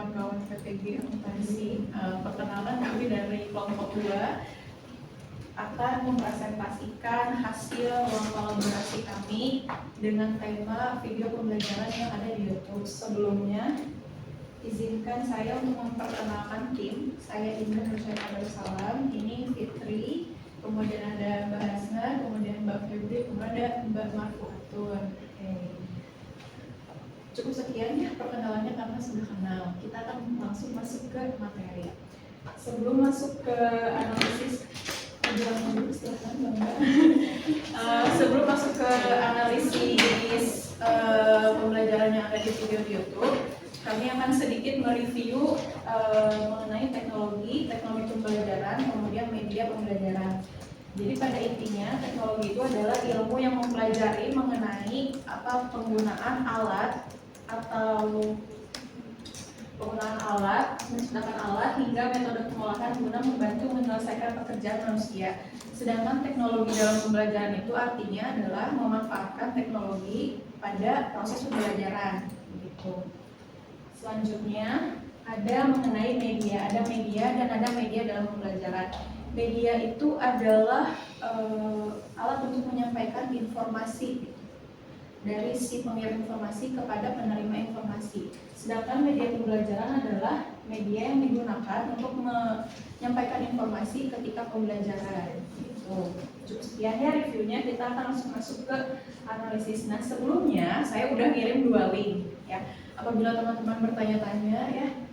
kawan-kawan PPG Akuntansi. Perkenalkan, kami dari kelompok 2 akan mempresentasikan hasil ruang kolaborasi kami dengan tema video pembelajaran yang ada di YouTube. Sebelumnya, izinkan saya untuk memperkenalkan tim. Saya Indah Nursyah Salam, ini Fitri, kemudian ada Mbak Hasna, kemudian Mbak Febri, kemudian ada Mbak Marfuatun. Cukup sekian ya perkenalannya karena sudah kenal. Kita akan langsung masuk ke materi. Sebelum masuk ke analisis, sebelum masuk ke analisis pembelajaran yang ada di video di YouTube, kami akan sedikit mereview mengenai teknologi pembelajaran, kemudian media pembelajaran. Jadi pada intinya teknologi itu adalah ilmu yang mempelajari mengenai penggunaan alat menggunakan alat hingga metode pengolahan guna membantu menyelesaikan pekerjaan manusia. Sedangkan teknologi dalam pembelajaran itu artinya adalah memanfaatkan teknologi pada proses pembelajaran. Begitu. Selanjutnya ada mengenai media, ada media dalam pembelajaran. Media itu adalah alat untuk menyampaikan informasi dari si pengirim informasi kepada penerima informasi. Sedangkan media pembelajaran adalah media yang digunakan untuk menyampaikan informasi ketika pembelajaran. Gitu. Cukup sekian ya reviewnya, kita akan langsung masuk ke analisis. Nah sebelumnya saya udah ngirim 2 link ya. Apabila teman-teman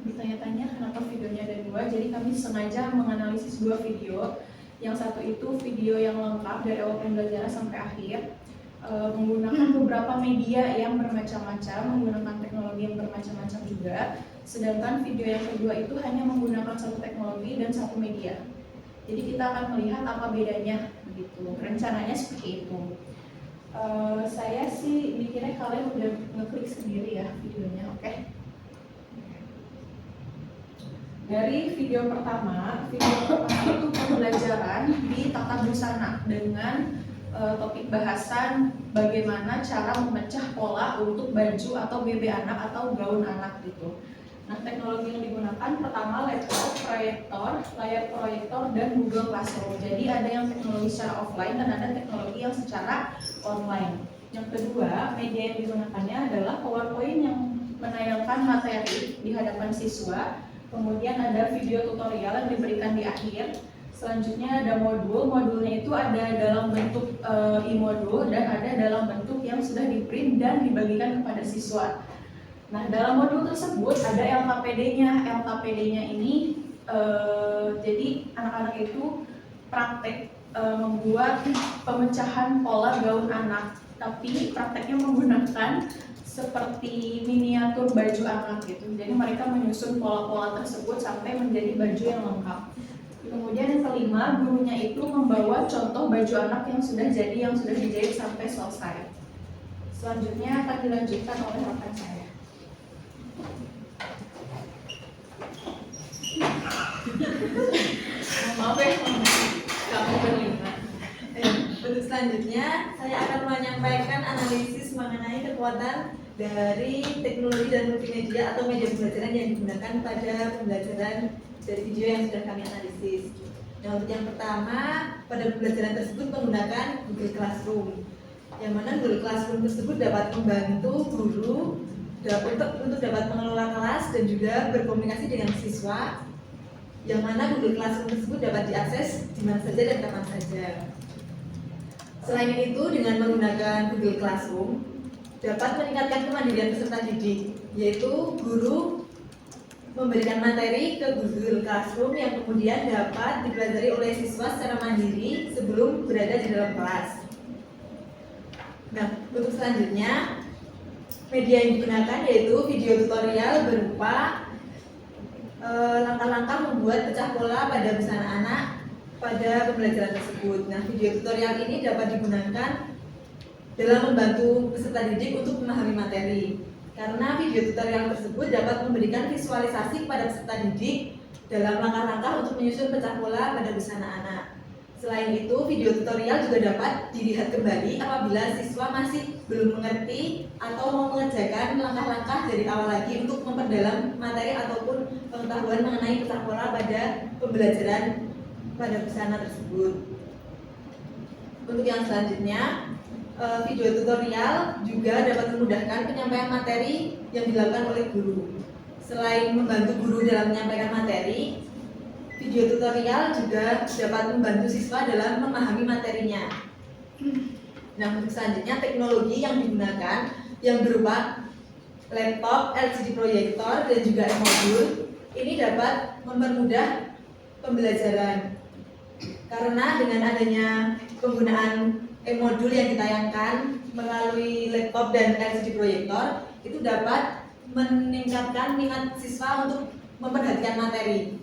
ditanya-tanya kenapa videonya ada 2, jadi kami sengaja menganalisis 2 video. Yang satu itu video yang lengkap dari awal pembelajaran sampai akhir, menggunakan beberapa media yang bermacam-macam, menggunakan teknologi yang bermacam-macam juga. Sedangkan video yang kedua itu hanya menggunakan satu teknologi dan satu media. Jadi kita akan melihat apa bedanya begitu. Rencananya seperti itu. Saya sih mikirnya kalian udah ngeklik sendiri ya videonya, oke? Dari video pertama itu pembelajaran di tata busana dengan topik bahasan bagaimana cara memecah pola untuk baju atau BB anak atau gaun anak gitu. Nah, teknologi yang digunakan pertama laptop, proyektor, layar proyektor, dan Google Classroom. Jadi ada yang teknologi secara offline dan ada teknologi yang secara online. Yang kedua, media yang digunakannya adalah PowerPoint yang menayangkan materi di hadapan siswa. Kemudian ada video tutorial yang diberikan di akhir. Selanjutnya ada modulnya itu ada dalam bentuk e-modul dan ada dalam bentuk yang sudah di-print dan dibagikan kepada siswa. Nah, dalam modul tersebut ada LKPD-nya. LKPD-nya ini jadi anak-anak itu praktek membuat pemecahan pola gaun anak, tapi prakteknya menggunakan seperti miniatur baju anak gitu. Jadi mereka menyusun pola-pola tersebut sampai menjadi baju yang lengkap. Kemudian yang kelima, gurunya itu membawa contoh baju anak yang sudah jadi, yang sudah dijahit sampai selesai. Selanjutnya akan dilanjutkan oleh rekan saya. Maaf ya, kamu berlima. Untuk selanjutnya, saya akan menyampaikan analisis mengenai kekuatan dari teknologi dan multimedia atau media pembelajaran yang digunakan pada pembelajaran dari video yang sudah kami analisis. Nah, untuk yang pertama, pada pembelajaran tersebut menggunakan Google Classroom, yang mana Google Classroom tersebut dapat membantu guru untuk dapat mengelola kelas dan juga berkomunikasi dengan siswa, yang mana Google Classroom tersebut dapat diakses di mana saja dan kapan saja. Selain itu, dengan menggunakan Google Classroom dapat meningkatkan kemandirian peserta didik, yaitu guru memberikan materi ke Google Classroom yang kemudian dapat dipelajari oleh siswa secara mandiri sebelum berada di dalam kelas. Nah, untuk selanjutnya, media yang digunakan yaitu video tutorial berupa langkah-langkah membuat pecah pola pada busana anak pada pembelajaran tersebut. Nah, video tutorial ini dapat digunakan dalam membantu peserta didik untuk memahami materi. Karena video tutorial tersebut dapat memberikan visualisasi kepada peserta didik dalam langkah-langkah untuk menyusun pecah pola pada busana anak. Selain itu, video tutorial juga dapat dilihat kembali apabila siswa masih belum mengerti atau mau mengerjakan langkah-langkah dari awal lagi untuk memperdalam materi ataupun pengetahuan mengenai pecah pola pada pembelajaran pada busana tersebut. Untuk yang selanjutnya, video tutorial juga dapat memudahkan penyampaian materi yang dilakukan oleh guru. Selain membantu guru dalam menyampaikan materi, video tutorial juga dapat membantu siswa dalam memahami materinya. Nah, untuk selanjutnya teknologi yang digunakan yang berupa laptop, LCD proyektor, dan juga e-modul ini dapat mempermudah pembelajaran. Karena dengan adanya penggunaan e-modul yang ditayangkan melalui laptop dan LCD proyektor itu dapat meningkatkan minat siswa untuk memperhatikan materi.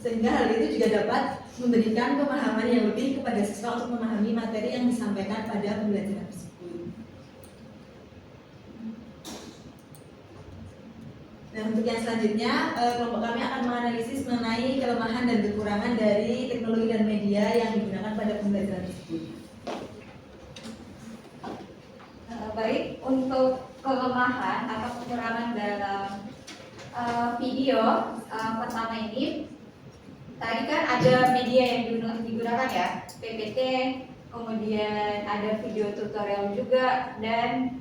Sehingga hal itu juga dapat memberikan pemahaman yang lebih kepada siswa untuk memahami materi yang disampaikan pada pembelajaran tersebut. Nah, untuk yang selanjutnya, kelompok kami akan menganalisis mengenai kelemahan dan kekurangan dari teknologi dan media yang digunakan pada pembelajaran tersebut. Baik, untuk kelemahan atau kekurangan dalam video pertama ini, tadi kan ada media yang digunakan ya, PPT, kemudian ada video tutorial juga, dan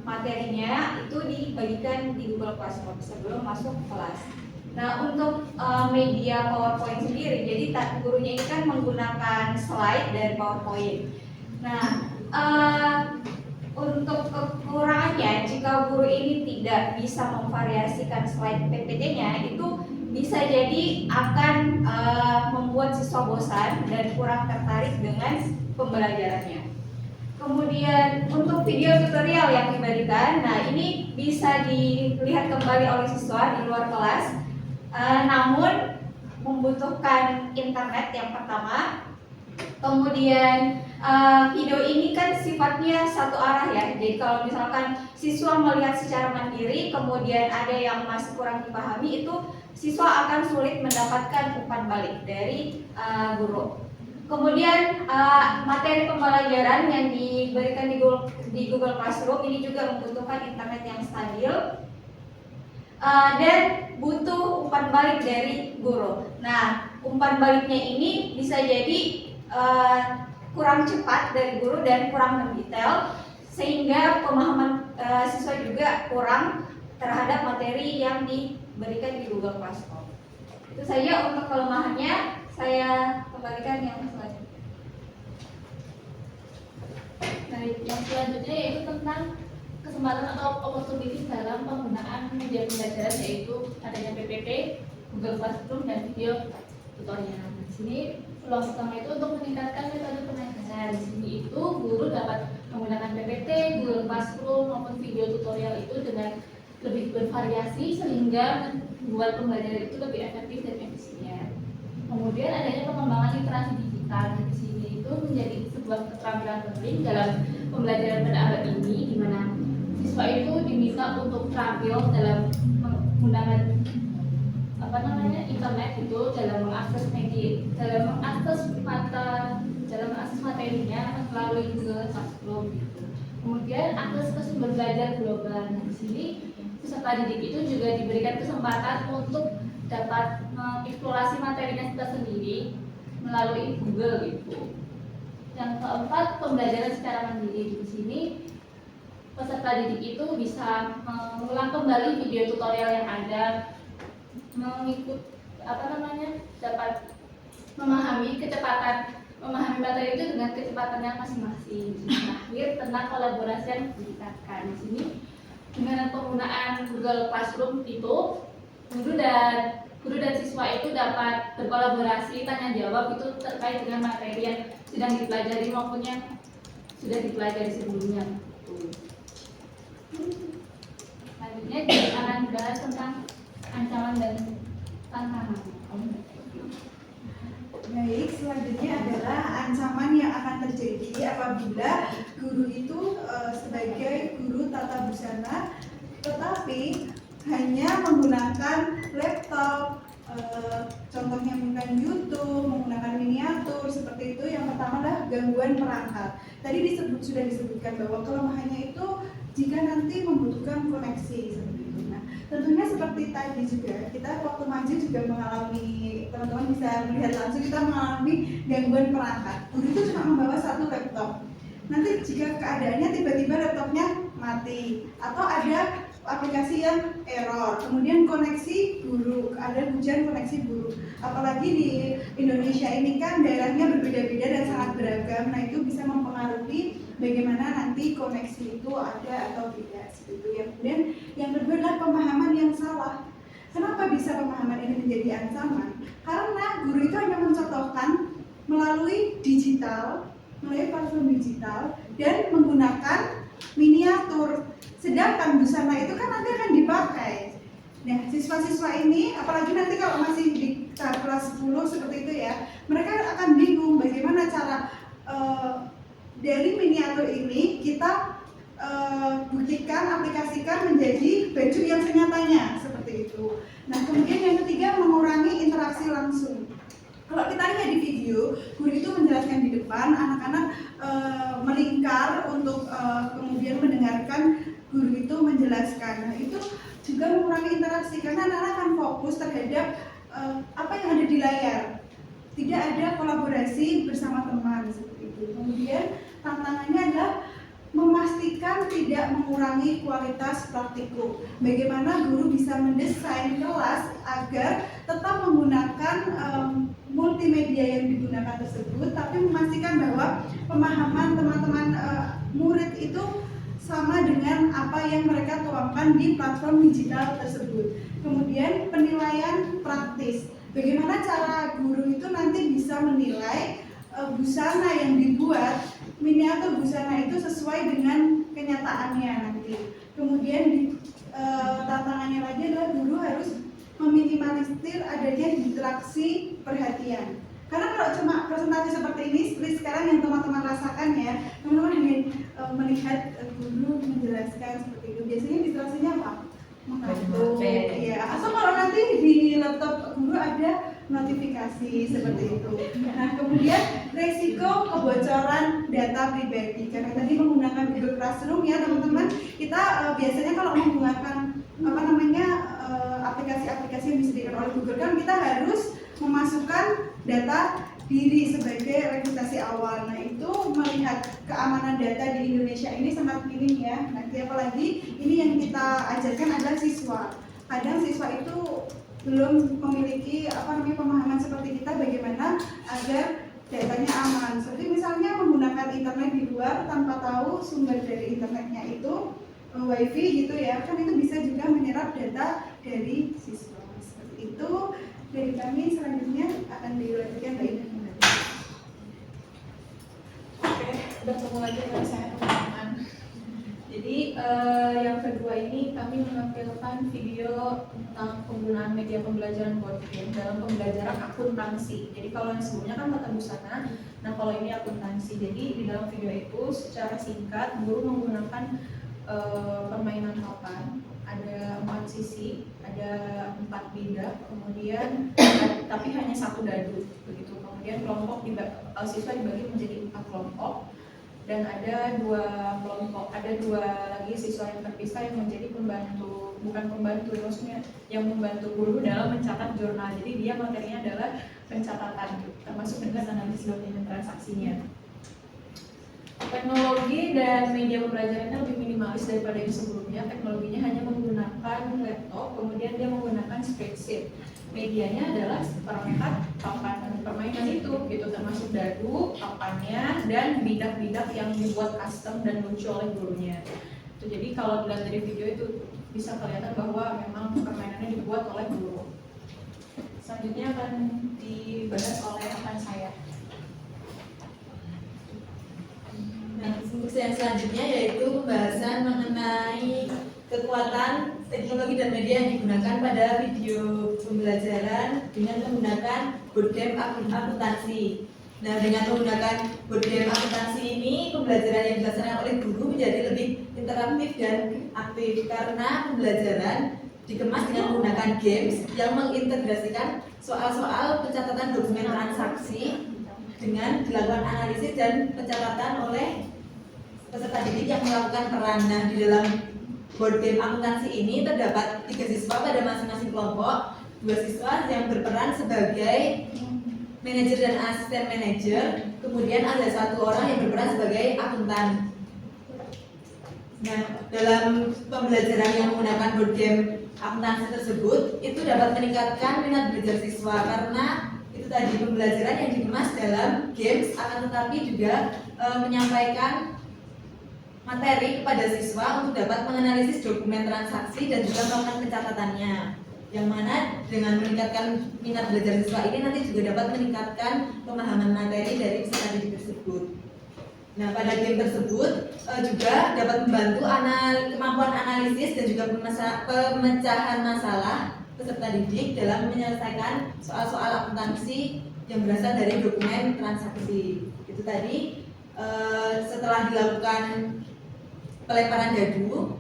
materinya itu dibagikan di Google Classroom sebelum masuk kelas. Nah, untuk media PowerPoint sendiri, jadi gurunya ini kan menggunakan slide dari PowerPoint. Nah, untuk kekurangannya, jika guru ini tidak bisa memvariasikan slide PPT-nya, itu bisa jadi akan membuat siswa bosan dan kurang tertarik dengan pembelajarannya. Kemudian untuk video tutorial yang diberikan, nah ini bisa dilihat kembali oleh siswa di luar kelas, namun membutuhkan internet yang pertama. Kemudian video ini kan sifatnya satu arah ya, jadi kalau misalkan siswa melihat secara mandiri kemudian ada yang masih kurang dipahami, itu siswa akan sulit mendapatkan umpan balik dari guru. Kemudian materi pembelajaran yang diberikan di Google Classroom ini juga membutuhkan internet yang stabil dan butuh umpan balik dari guru. Nah, umpan baliknya ini bisa jadi kurang cepat dari guru dan kurang mendetail, sehingga pemahaman siswa juga kurang terhadap materi yang diberikan di Google Classroom. Itu saja untuk kelemahannya. Saya kembalikan yang selanjutnya. Baik, yang selanjutnya yaitu tentang kesempatan atau opportunity dalam penggunaan media pembelajaran, yaitu adanya PPT, Google Classroom, dan video tutorial. Di sini peluang pertama itu untuk meningkatkan metode pengajaran. Di sini itu guru dapat menggunakan PPT, Google Classroom maupun video tutorial itu dengan lebih bervariasi sehingga membuat pembelajaran itu lebih efektif dan efisien. Kemudian adanya pengembangan literasi digital. Di sini itu menjadi sebuah keterampilan penting dalam pembelajaran pada abad ini, di mana siswa itu diminta untuk terampil dalam menggunakan internet itu dalam mengakses media, dalam mengakses materinya melalui Google Classroom gitu. Kemudian akses ke sumber belajar global. Nah, di sini peserta didik itu juga diberikan kesempatan untuk dapat mengeksplorasi materinya sendiri melalui Google gitu. Yang keempat, pembelajaran secara mandiri. Di sini peserta didik itu bisa mengulang kembali video tutorial yang ada, dapat memahami materi itu dengan kecepatannya masing-masing. Terakhir, tentang kolaborasi yang ditingkatkan. Di sini dengan penggunaan Google Classroom itu guru dan siswa itu dapat berkolaborasi, tanya jawab itu terkait dengan materi yang sedang dipelajari maupun yang sudah dipelajari sebelumnya. Selanjutnya kita akan bahas tentang ancaman dan tantangan. Baik, selanjutnya adalah ancaman yang akan terjadi apabila guru itu sebagai guru tata busana tetapi hanya menggunakan laptop, contohnya menggunakan YouTube, menggunakan miniatur seperti itu, pertama adalah gangguan perangkat. Tadi sudah disebutkan bahwa kelemahannya itu jika nanti membutuhkan koneksi seperti itu. Nah, tentunya seperti tadi juga kita waktu maju juga mengalami, teman-teman bisa melihat langsung kita mengalami gangguan perangkat. Guru itu cuma membawa satu laptop. Nanti jika keadaannya tiba-tiba laptopnya mati atau ada aplikasi yang error, kemudian koneksi buruk, ada hujan koneksi buruk. Apalagi di Indonesia ini kan daerahnya berbeda-beda dan sangat beragam. Nah, itu bisa mempengaruhi bagaimana nanti koneksi itu ada atau tidak seperti itu. Ya, kemudian yang kedua adalah pemahaman yang salah. Kenapa bisa pemahaman ini menjadi ancaman? Karena guru itu hanya mencontohkan melalui digital, melalui platform digital dan menggunakan miniatur. Sedangkan busana itu kan nanti akan dipakai. Nah, siswa-siswa ini, apalagi nanti kalau masih di kelas 10 seperti itu ya, mereka akan bingung bagaimana cara dari miniatur ini kita buktikan, aplikasikan menjadi baju yang senyatanya seperti itu. Nah, kemudian yang ketiga mengurangi interaksi langsung. Kalau kita lihat di video, guru itu menjelaskan di depan, anak-anak melingkar untuk kemudian mendengarkan guru itu menjelaskan. Nah, itu juga mengurangi interaksi karena anak-anak akan fokus terhadap apa yang ada di layar. Tidak ada kolaborasi bersama teman seperti itu. Kemudian tantangannya adalah memastikan tidak mengurangi kualitas praktikum. Bagaimana guru bisa mendesain kelas agar tetap menggunakan multimedia yang digunakan tersebut, tapi memastikan bahwa pemahaman teman-teman murid itu sama dengan apa yang mereka tuangkan di platform digital tersebut. Kemudian penilaian praktis. Bagaimana cara guru itu nanti bisa menilai busana yang dibuat, miniatur busana itu sesuai dengan kenyataannya nanti. Kemudian tantangannya lagi adalah guru harus meminimalisir adanya distraksi perhatian. Karena kalau cuma presentasi seperti ini, seperti sekarang yang teman-teman rasakan ya, teman-teman ingin melihat guru menjelaskan seperti itu. Biasanya distraksinya apa? Mengantuk, ya. Atau kalau nanti di laptop guru ada notifikasi seperti itu. Nah, kemudian resiko kebocoran data pribadi. Karena tadi menggunakan Google Classroom ya teman-teman, kita biasanya kalau menggunakan aplikasi-aplikasi yang disediakan oleh Google kan kita harus memasukkan data diri sebagai registrasi awal. Nah, itu melihat keamanan data di Indonesia ini sangat minim ya. Nanti apalagi ini yang kita ajarkan adalah siswa. Kadang siswa itu belum memiliki pemahaman seperti kita bagaimana agar datanya aman. Seperti misalnya menggunakan internet di luar tanpa tahu sumber dari internetnya itu wifi gitu ya, kan itu bisa juga menyerap data dari siswa. Seperti itu. Dari kami selanjutnya akan dilanjutkan Mbak Indah. Oke, udah ketemu lagi dengan saya teman-teman. Jadi yang kedua ini kami menampilkan video tentang penggunaan media pembelajaran board game dalam pembelajaran akuntansi. Jadi kalau yang sebelumnya kan tata busana, nah kalau ini akuntansi. Jadi di dalam video itu secara singkat guru menggunakan permainan papan. Ada 4 sisi, ada 4 bidak, kemudian tapi hanya 1 dadu begitu. Kemudian kelompok siswa dibagi menjadi 4 kelompok dan ada 2 kelompok, ada 2 lagi siswa yang terpisah yang menjadi pembantu, bukan pembantu maksudnya yang membantu guru dalam mencatat jurnal. Jadi dia materinya adalah pencatatan termasuk dengan analisis dokumen transaksinya. Teknologi dan media pembelajarannya lebih minimalis daripada yang sebelumnya. Teknologinya hanya menggunakan laptop, kemudian dia menggunakan spreadsheet. Medianya adalah perangkat papan permainan itu, gitu termasuk dadu, papannya, dan bidak-bidak yang dibuat custom dan lucu oleh gurunya. Itu jadi kalau dilihat dari video itu bisa kelihatan bahwa memang permainannya dibuat oleh guru. Selanjutnya akan dibahas oleh rekan saya. Nah, untuk yang selanjutnya yaitu pembahasan mengenai kekuatan teknologi dan media yang digunakan pada video pembelajaran dengan menggunakan board game akuntansi. Nah, dengan menggunakan board game akuntansi ini, pembelajaran yang dilaksanakan oleh guru menjadi lebih interaktif dan aktif karena pembelajaran dikemas dengan menggunakan games yang mengintegrasikan soal-soal pencatatan dokumen transaksi dengan dilakukan analisis dan pencatatan oleh peserta didik yang melakukan peran. Nah, di dalam board game akuntansi ini terdapat 3 siswa pada masing-masing kelompok, 2 siswa yang berperan sebagai manajer dan asisten manajer, kemudian ada 1 orang yang berperan sebagai akuntan. Nah, dalam pembelajaran yang menggunakan board game akuntansi tersebut itu dapat meningkatkan minat belajar siswa karena itu tadi pembelajaran yang dikemas dalam games, akan tetapi juga menyampaikan materi kepada siswa untuk dapat menganalisis dokumen transaksi dan juga melakukan pencatatannya, yang mana dengan meningkatkan minat belajar siswa ini nanti juga dapat meningkatkan pemahaman materi dari peserta didik tersebut. Nah, pada game tersebut juga dapat membantu kemampuan analisis dan juga pemecahan masalah peserta didik dalam menyelesaikan soal-soal akuntansi yang berasal dari dokumen transaksi. Itu tadi setelah dilakukan pelemparan dadu,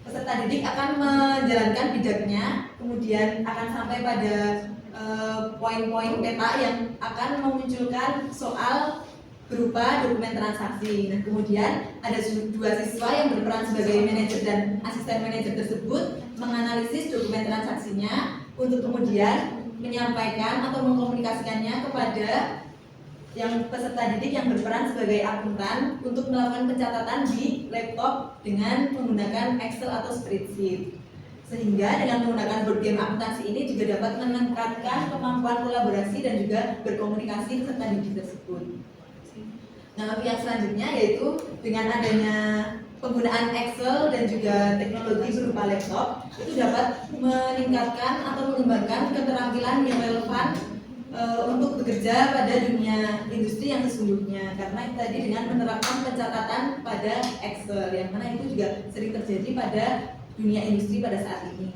peserta didik akan menjalankan bidaknya, kemudian akan sampai pada poin-poin peta yang akan memunculkan soal berupa dokumen transaksi. Nah, kemudian ada 2 siswa yang berperan sebagai manajer dan asisten manajer tersebut menganalisis dokumen transaksinya untuk kemudian menyampaikan atau mengkomunikasikannya kepada yang peserta didik yang berperan sebagai akuntan untuk melakukan pencatatan di laptop dengan menggunakan Excel atau spreadsheet. Sehingga dengan menggunakan board game akuntansi ini juga dapat meningkatkan kemampuan kolaborasi dan juga berkomunikasi peserta didik tersebut. Nah, yang selanjutnya yaitu dengan adanya penggunaan Excel dan juga teknologi berupa laptop itu dapat meningkatkan atau mengembangkan keterampilan yang relevan untuk bekerja pada dunia industri yang sesungguhnya, karena itu tadi dengan menerapkan pencatatan pada Excel yang mana itu juga sering terjadi pada dunia industri pada saat ini.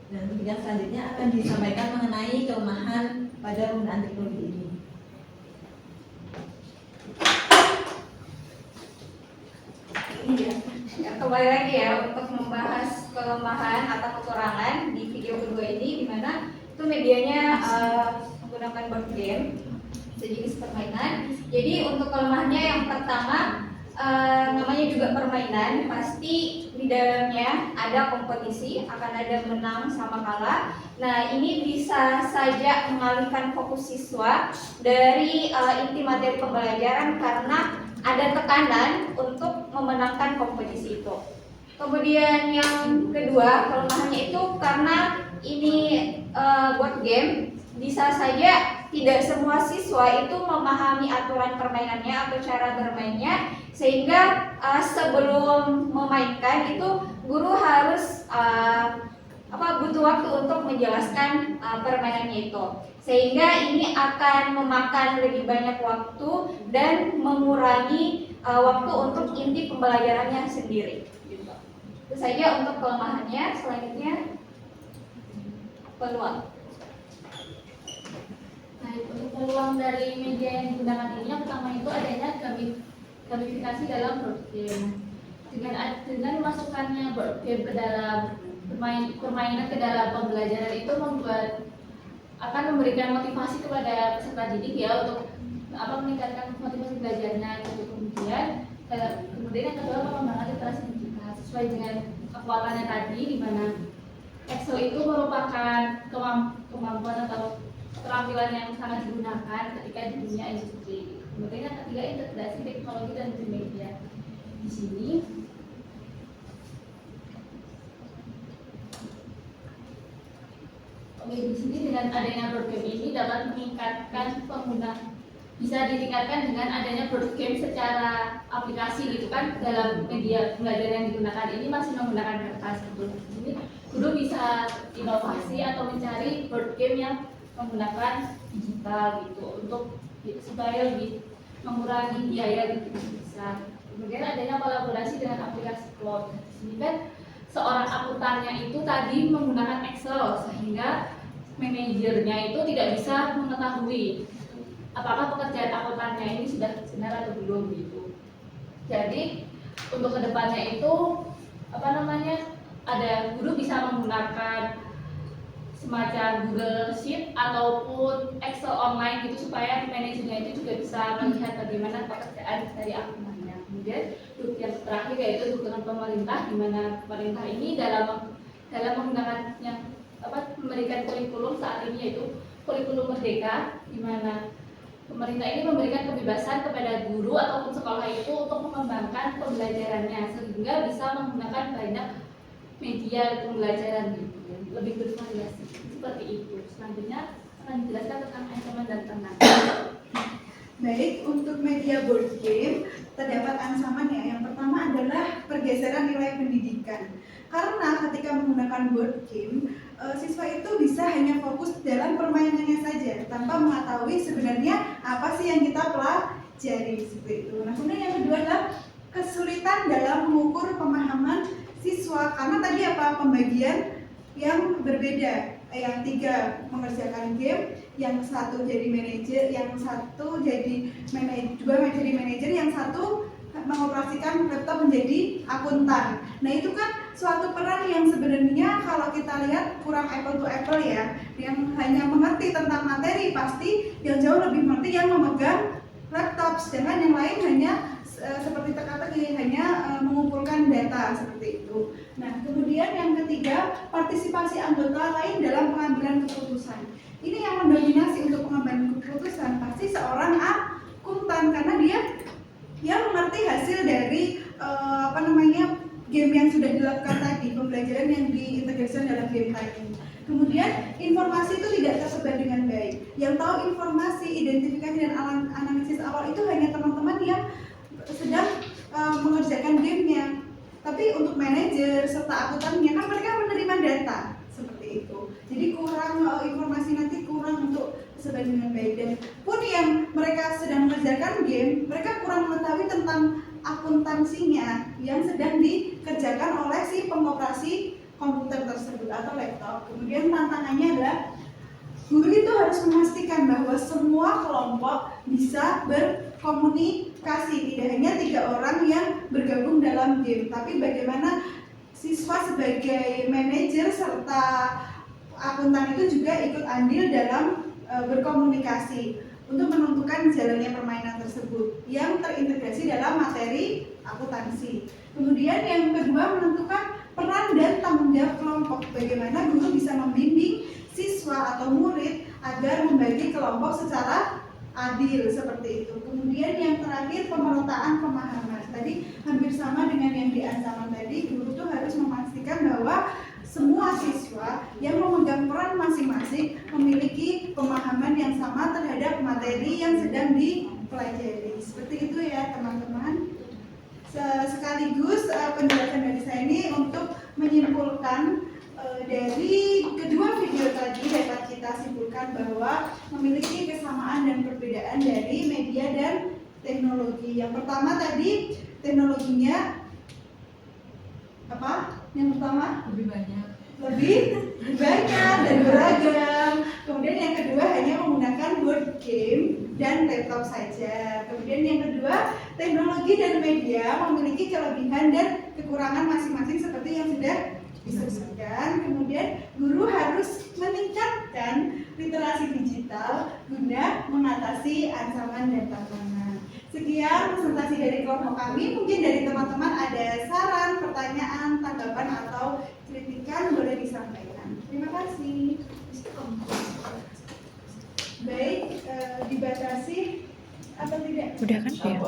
Dan yang selanjutnya akan disampaikan mengenai kelemahan pada penggunaan teknologi ini. Ya, kembali lagi ya untuk membahas kelemahan atau kekurangan di video kedua ini, di mana itu medianya menggunakan board game, sejenis permainan. Jadi untuk kelemahannya yang pertama, namanya juga permainan, pasti di dalamnya ada kompetisi, akan ada menang sama kalah. Nah, ini bisa saja mengalihkan fokus siswa dari inti materi pembelajaran karena ada tekanan untuk memenangkan kompetisi itu. Kemudian yang kedua, kelemahannya itu karena ini board game, bisa saja tidak semua siswa itu memahami aturan permainannya atau cara bermainnya, sehingga sebelum memainkan itu guru harus butuh waktu untuk menjelaskan permainannya itu, sehingga ini akan memakan lebih banyak waktu dan mengurangi waktu untuk inti pembelajarannya sendiri. Itu saja untuk kelemahannya. Selanjutnya peluang. Nah, untuk peluang dari media yang digunakan ini, yang pertama itu adanya gamifikasi dalam board game. Dengan memasukkannya board game ke dalam permainan ke dalam pembelajaran itu akan memberikan motivasi kepada peserta didik ya untuk meningkatkan motivasi belajarnya. Kemudian yang kedua, pengembangan literasi digital sesuai dengan kekuatannya tadi, di mana Excel itu merupakan kemampuan atau keterampilan yang sangat digunakan ketika di dunia industri. Kemudian yang ketiga, integrasi teknologi dan multimedia. Di sini dengan adanya board game ini dapat meningkatkan bisa ditingkatkan dengan adanya board game secara aplikasi gitu kan. Dalam media belajar yang digunakan ini masih menggunakan kertas gitu. Jadi guru bisa inovasi atau mencari board game yang menggunakan digital gitu untuk supaya lebih mengurangi biaya gitu bisa. Kemudian adanya kolaborasi dengan aplikasi cloud. Ini kan seorang akuntannya itu tadi menggunakan Excel, sehingga manajernya itu tidak bisa mengetahui apakah pekerjaan akuntannya ini sudah benar atau belum gitu. Jadi untuk kedepannya itu ada guru bisa menggunakan semacam Google Sheet ataupun Excel online gitu, supaya manajernya itu juga bisa melihat bagaimana pekerjaan dari akuntannya. Kemudian yang terakhir yaitu dukungan pemerintah, di mana pemerintah ini dalam menggunakan yang memberikan kurikulum saat ini, yaitu kurikulum merdeka, di mana pemerintah ini memberikan kebebasan kepada guru ataupun sekolah itu untuk mengembangkan pembelajarannya sehingga bisa menggunakan banyak media pembelajaran gitu, lebih bervariasi seperti itu. Selanjutnya akan dijelaskan tentang ancaman dan tantangan. Baik, untuk media board game terdapat ancaman ya. Yang pertama adalah pergeseran nilai pendidikan. Karena ketika menggunakan board game, siswa itu bisa hanya fokus dalam permainannya saja tanpa mengetahui sebenarnya apa sih yang kita pelajari seperti itu. Nah, kemudian yang kedua adalah kesulitan dalam mengukur pemahaman siswa, karena tadi pembagian yang berbeda. Yang tiga mengerjakan game, yang satu jadi manajer, yang satu jadi manajer, yang satu mengoperasikan laptop menjadi akuntan. Nah, itu kan suatu peran yang sebenarnya kalau kita lihat kurang apple to apple ya. Yang hanya mengerti tentang materi pasti yang jauh lebih mengerti yang memegang laptop, sedangkan yang lain hanya seperti teka-teki, hanya mengumpulkan data seperti itu. Nah, kemudian yang ketiga, partisipasi anggota lain dalam pengambilan keputusan. Ini yang mendominasi untuk pengambilan keputusan pasti seorang akuntan, karena dia mengerti hasil dari game yang sudah dilakukan tadi, pembelajaran yang diintegrasikan dalam game tadi. Kemudian informasi itu tidak tersebar dengan baik. Yang tahu informasi, identifikasi dan analisis awal itu hanya teman-teman yang sedang mengerjakan gamenya. Tapi untuk manajer serta akuntannya kan mereka menerima data seperti itu. Jadi kurang informasi, nanti kurang untuk tersebar dengan baik. Dan pun yang mereka sedang mengerjakan game, mereka kurang mengetahui tentang akuntansinya yang sedang dikerjakan oleh si pengoperasi komputer tersebut atau laptop. Kemudian tantangannya adalah guru itu harus memastikan bahwa semua kelompok bisa berkomunikasi, tidak hanya 3 orang yang bergabung dalam game, tapi bagaimana siswa sebagai manajer serta akuntan itu juga ikut andil dalam berkomunikasi untuk menentukan jalannya permainan tersebut yang terintegrasi dalam materi akuntansi. Kemudian yang kedua, menentukan peran dan tanggung jawab kelompok, bagaimana guru bisa membimbing siswa atau murid agar membagi kelompok secara adil seperti itu. Kemudian yang terakhir, pemerataan pemahaman. Tadi hampir sama dengan yang di ancaman tadi, guru tuh harus memastikan bahwa semua siswa yang memegang peran masing-masing memiliki pemahaman yang sama terhadap materi yang sedang dipelajari. Seperti itu ya teman-teman. Sekaligus penjelasan dari saya ini untuk menyimpulkan dari kedua video tadi dapat kita simpulkan bahwa memiliki kesamaan dan perbedaan dari media dan teknologi. Yang pertama tadi teknologinya apa? Yang pertama lebih banyak dan beragam. Kemudian yang kedua hanya menggunakan board game dan laptop saja. Kemudian yang kedua, teknologi dan media memiliki kelebihan dan kekurangan masing-masing seperti yang sudah disebutkan. Kemudian guru harus meningkatkan literasi digital guna mengatasi ancaman dan tantangan. Sekian presentasi dari kelompok kami. Mungkin dari teman-teman ada saran, pertanyaan, tanggapan atau kritikan boleh disampaikan. Terima kasih. Baik, dibatasi atau tidak? Udah kan ya?